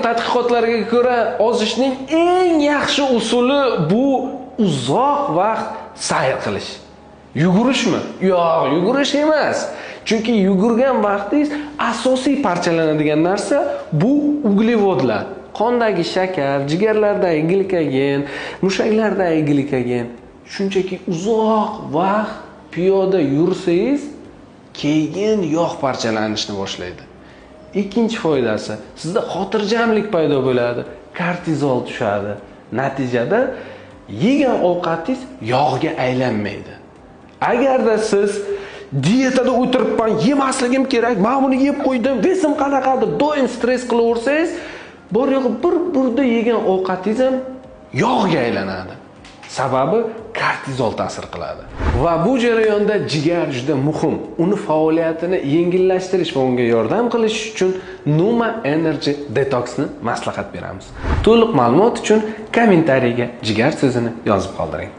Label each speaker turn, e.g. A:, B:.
A: tadqiqotlarga ko'ra, ozishning eng yaxshi usuli bu uzoq vaqt sayr qilish. Yugurishmi? Yo'q, yugurish emas. Chunki yugurgan vaqtingiz asosiy parchalanadigan narsa bu uglevodlar. Qondagi shakar, jigarlardagi glikogen, mushaklardagi glikogen. Shunchaki uzoq vaqt piyoda yursangiz, keyin yog' parchalanishni boshlaydi. Ikkinchi foydasi, sizda xotirjamlik paydo bo'ladi, kortizol tushadi. Natijada yegan ovqatingiz yog'ga aylanmaydi. Agarda siz dietada o'tiribman, yemasligim kerak, men buni yeb qo'ydim, vesim qanaqa deb doim stress qilaversangiz, bor yo'g'i bir burda yegan ovqatingiz ham yog'ga aylanadi. Sababi kortizol ta'sir qiladi. Va bu jarayonda jigar juda muhim. Uni faoliyatini yengillashtirish va unga yordam qilish uchun Numa Energy Detoxni maslahat beramiz. To'liq ma'lumot uchun kommentariyga jigar so'zini yozib qoldiring.